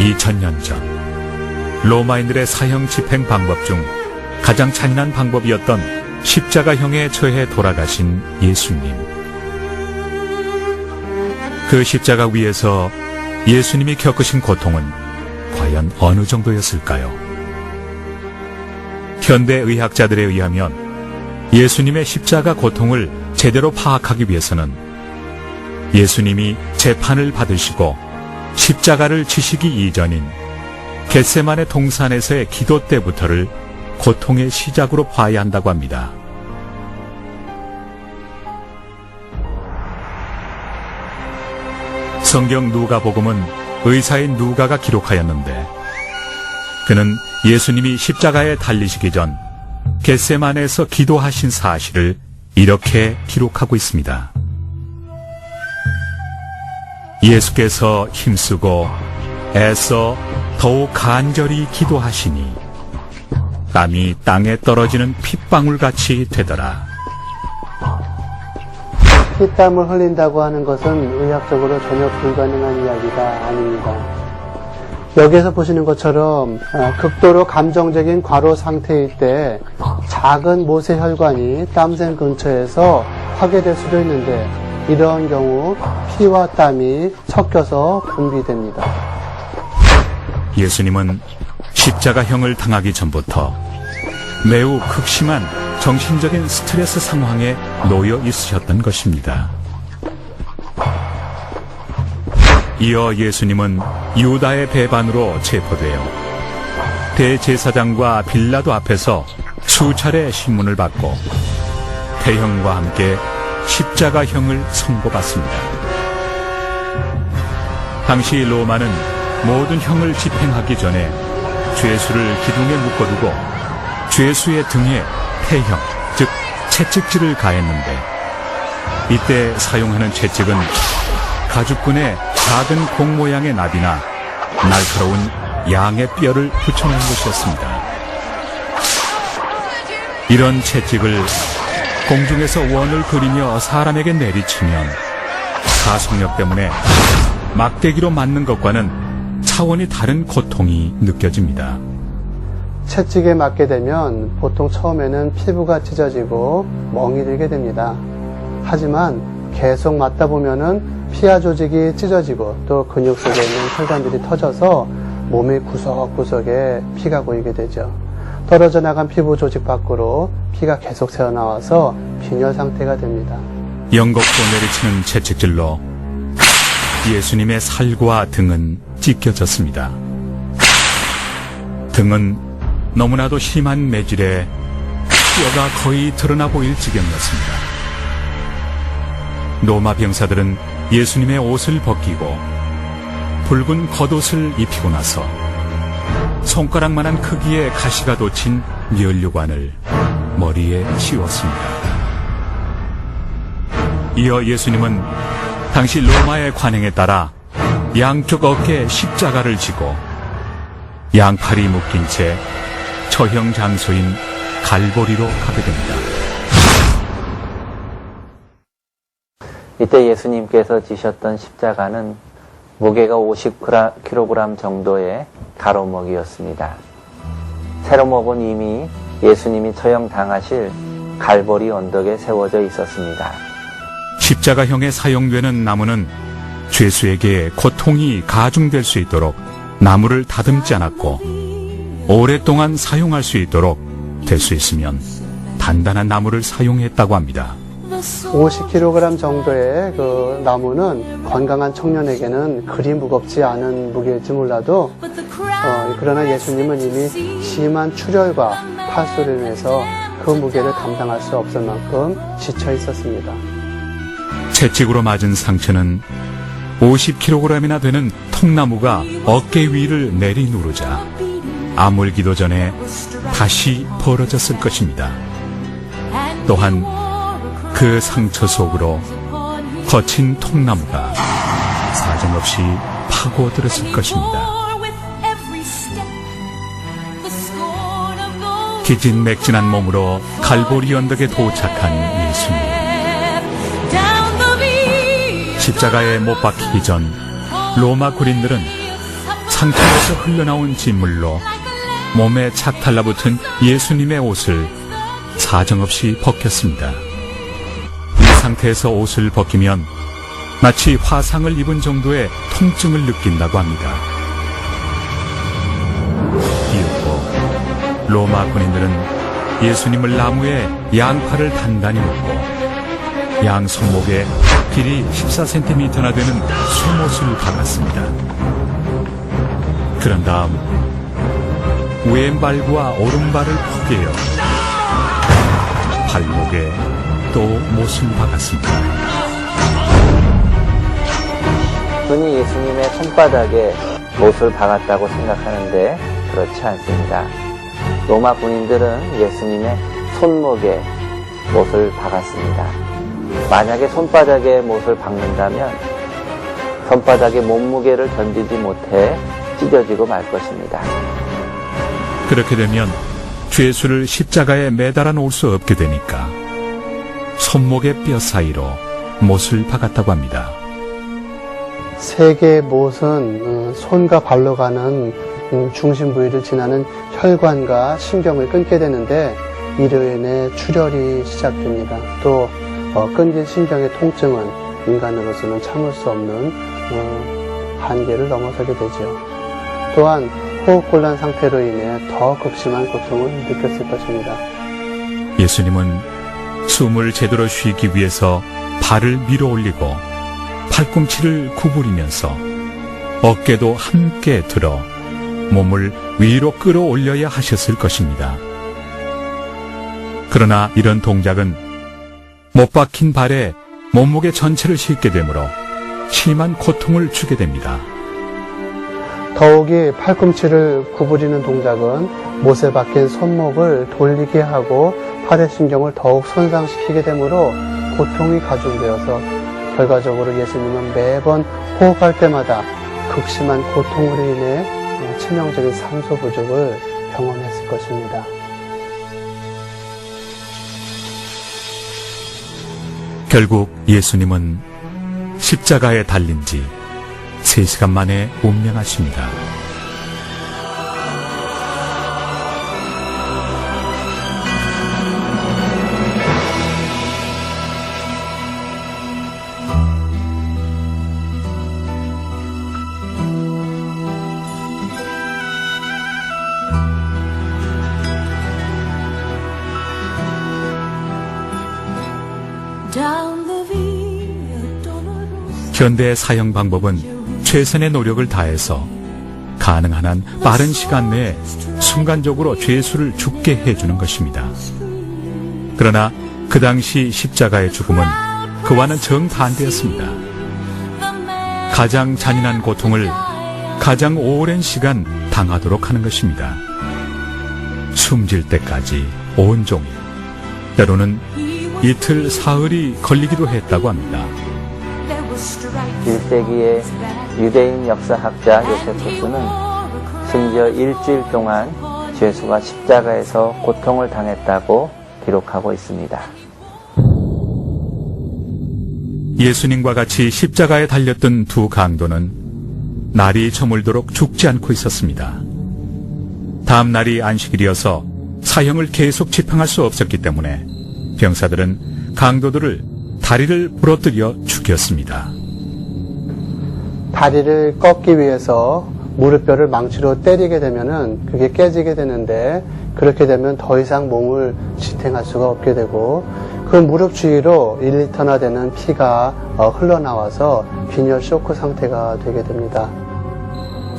2000년 전 로마인들의 사형 집행 방법 중 가장 잔인한 방법이었던 십자가형에 처해 돌아가신 예수님. 그 십자가 위에서 예수님이 겪으신 고통은 과연 어느 정도였을까요? 현대 의학자들에 의하면 예수님의 십자가 고통을 제대로 파악하기 위해서는 예수님이 재판을 받으시고 십자가를 지시기 이전인 겟세마네 동산에서의 기도 때부터를 고통의 시작으로 봐야 한다고 합니다. 성경 누가복음은 의사인 누가가 기록하였는데 그는 예수님이 십자가에 달리시기 전 겟세마네에서 기도하신 사실을 이렇게 기록하고 있습니다. 예수께서 힘쓰고 애써 더욱 간절히 기도하시니 땀이 땅에 떨어지는 핏방울같이 되더라. 피땀을 흘린다고 하는 것은 의학적으로 전혀 불가능한 이야기가 아닙니다. 여기에서 보시는 것처럼 극도로 감정적인 과로 상태일 때 작은 모세혈관이 땀샘 근처에서 파괴될 수도 있는데 이러한 경우 피와 땀이 섞여서 분비됩니다. 예수님은 십자가형을 당하기 전부터 매우 극심한 정신적인 스트레스 상황에 놓여 있으셨던 것입니다. 이어 예수님은 유다의 배반으로 체포되어 대제사장과 빌라도 앞에서 수차례 신문을 받고 태형과 함께 십자가형을 선고받습니다. 당시 로마는 모든 형을 집행하기 전에 죄수를 기둥에 묶어두고 죄수의 등에 태형, 즉 채찍질을 가했는데 이때 사용하는 채찍은 가죽끈에 작은 공 모양의 나비나 날카로운 양의 뼈를 붙여놓은 것이었습니다. 이런 채찍을 공중에서 원을 그리며 사람에게 내리치면 가속력 때문에 막대기로 맞는 것과는 차원이 다른 고통이 느껴집니다. 채찍에 맞게 되면 보통 처음에는 피부가 찢어지고 멍이 들게 됩니다. 하지만 계속 맞다 보면은 피하 조직이 찢어지고 또 근육 속에 있는 혈관들이 터져서 몸의 구석구석에 피가 고이게 되죠. 떨어져 나간 피부 조직 밖으로 피가 계속 새어나와서 빈혈 상태가 됩니다. 영겁도 내리치는 채찍질로 예수님의 살과 등은 찢겨졌습니다. 등은 너무나도 심한 매질에 뼈가 거의 드러나 보일 지경이었습니다. 로마 병사들은 예수님의 옷을 벗기고 붉은 겉옷을 입히고 나서 손가락만한 크기의 가시가 돋친 면류관을 머리에 씌웠습니다. 이어 예수님은 당시 로마의 관행에 따라 양쪽 어깨에 십자가를 지고 양팔이 묶인 채 처형 장소인 갈보리로 가게 됩니다. 이때 예수님께서 지셨던 십자가는 무게가 50kg 정도의 가로목이었습니다. 세로목은 이미 예수님이 처형당하실 갈보리 언덕에 세워져 있었습니다. 십자가형에 사용되는 나무는 죄수에게 고통이 가중될 수 있도록 나무를 다듬지 않았고 오랫동안 사용할 수 있도록 될 수 있으면 단단한 나무를 사용했다고 합니다. 50kg 정도의 그 나무는 건강한 청년에게는 그리 무겁지 않은 무게일지 몰라도 그러나 예수님은 이미 심한 출혈과 파수로 인해서 그 무게를 감당할 수 없을 만큼 지쳐 있었습니다. 채찍으로 맞은 상처는 50kg이나 되는 통나무가 어깨 위를 내리누르자 아물기도 전에 다시 벌어졌을 것입니다. 또한 그 상처 속으로 거친 통나무가 사정없이 파고들었을 것입니다. 기진맥진한 몸으로 갈보리 언덕에 도착한 예수님. 십자가에 못 박히기 전 로마 군인들은 상처에서 흘러나온 진물로 몸에 착 달라붙은 예수님의 옷을 사정없이 벗겼습니다. 이 상태에서 옷을 벗기면 마치 화상을 입은 정도의 통증을 느낀다고 합니다. 이윽고 로마 군인들은 예수님을 나무에 양팔을 단단히 묶고 양 손목에 길이 14cm나 되는 쇠못을 박았습니다. 그런 다음 왼발과 오른발을 포개어 발목에 또 못을 박았습니다. 흔히 예수님의 손바닥에 못을 박았다고 생각하는데 그렇지 않습니다. 로마 군인들은 예수님의 손목에 못을 박았습니다. 만약에 손바닥에 못을 박는다면 손바닥의 몸무게를 견디지 못해 찢어지고 말 것입니다. 그렇게 되면 죄수를 십자가에 매달아 놓을 수 없게 되니까 손목의 뼈 사이로 못을 박았다고 합니다. 세 개의 못은 손과 발로 가는 중심 부위를 지나는 혈관과 신경을 끊게 되는데 이로 인해 출혈이 시작됩니다. 또 끊긴 신경의 통증은 인간으로서는 참을 수 없는 한계를 넘어서게 되죠. 또한 호흡곤란 상태로 인해 더 극심한 고통을 느꼈을 것입니다. 예수님은 숨을 제대로 쉬기 위해서 발을 밀어 올리고 팔꿈치를 구부리면서 어깨도 함께 들어 몸을 위로 끌어올려야 하셨을 것입니다. 그러나 이런 동작은 못 박힌 발에 몸무게 전체를 싣게 되므로 심한 고통을 주게 됩니다. 더욱이 팔꿈치를 구부리는 동작은 못에 박힌 손목을 돌리게 하고 팔의 신경을 더욱 손상시키게 되므로 고통이 가중되어서 결과적으로 예수님은 매번 호흡할 때마다 극심한 고통으로 인해 치명적인 산소 부족을 경험했을 것입니다. 결국 예수님은 십자가에 달린 지 3시간 만에 운명하십니다. 현대의 사형 방법은 최선의 노력을 다해서 가능한 한 빠른 시간 내에 순간적으로 죄수를 죽게 해주는 것입니다. 그러나 그 당시 십자가의 죽음은 그와는 정반대였습니다. 가장 잔인한 고통을 가장 오랜 시간 당하도록 하는 것입니다. 숨질 때까지 온종일, 때로는 이틀, 사흘이 걸리기도 했다고 합니다. 1세기의 유대인 역사학자 요세푸스는 심지어 일주일 동안 죄수가 십자가에서 고통을 당했다고 기록하고 있습니다. 예수님과 같이 십자가에 달렸던 두 강도는 날이 저물도록 죽지 않고 있었습니다. 다음 날이 안식일이어서 사형을 계속 집행할 수 없었기 때문에 병사들은 강도들을 다리를 부러뜨려 죽였습니다. 다리를 꺾기 위해서 무릎뼈를 망치로 때리게 되면은 그게 깨지게 되는데 그렇게 되면 더 이상 몸을 지탱할 수가 없게 되고 그 무릎 주위로 1리터나 되는 피가 흘러나와서 빈혈 쇼크 상태가 되게 됩니다.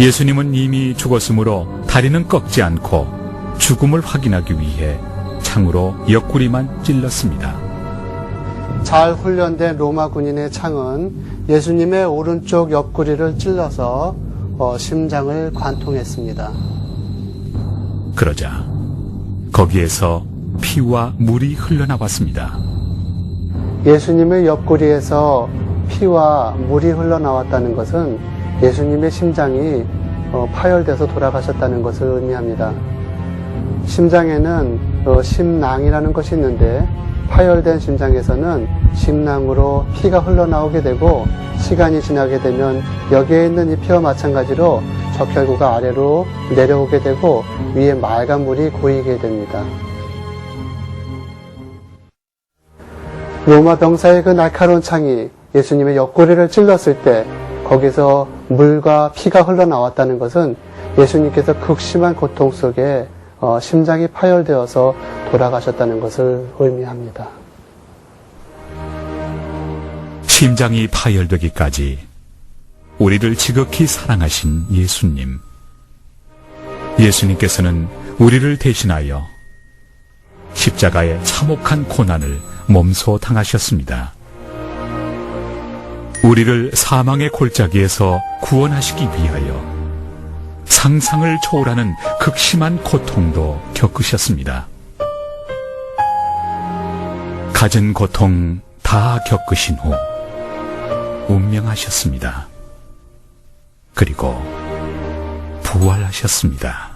예수님은 이미 죽었으므로 다리는 꺾지 않고 죽음을 확인하기 위해 창으로 옆구리만 찔렀습니다. 잘 훈련된 로마 군인의 창은 예수님의 오른쪽 옆구리를 찔러서 심장을 관통했습니다. 그러자 거기에서 피와 물이 흘러나왔습니다. 예수님의 옆구리에서 피와 물이 흘러나왔다는 것은 예수님의 심장이 파열돼서 돌아가셨다는 것을 의미합니다. 심장에는 심낭이라는 것이 있는데 파열된 심장에서는 심낭으로 피가 흘러나오게 되고 시간이 지나게 되면 여기에 있는 이 피와 마찬가지로 적혈구가 아래로 내려오게 되고 위에 맑은 물이 고이게 됩니다. 로마 병사의 그 날카로운 창이 예수님의 옆구리를 찔렀을 때 거기서 물과 피가 흘러나왔다는 것은 예수님께서 극심한 고통 속에 심장이 파열되어서 돌아가셨다는 것을 의미합니다. 심장이 파열되기까지 우리를 지극히 사랑하신 예수님. 예수님께서는 우리를 대신하여 십자가의 참혹한 고난을 몸소 당하셨습니다. 우리를 사망의 골짜기에서 구원하시기 위하여 상상을 초월하는 극심한 고통도 겪으셨습니다. 갖은 고통 다 겪으신 후 운명하셨습니다. 그리고 부활하셨습니다.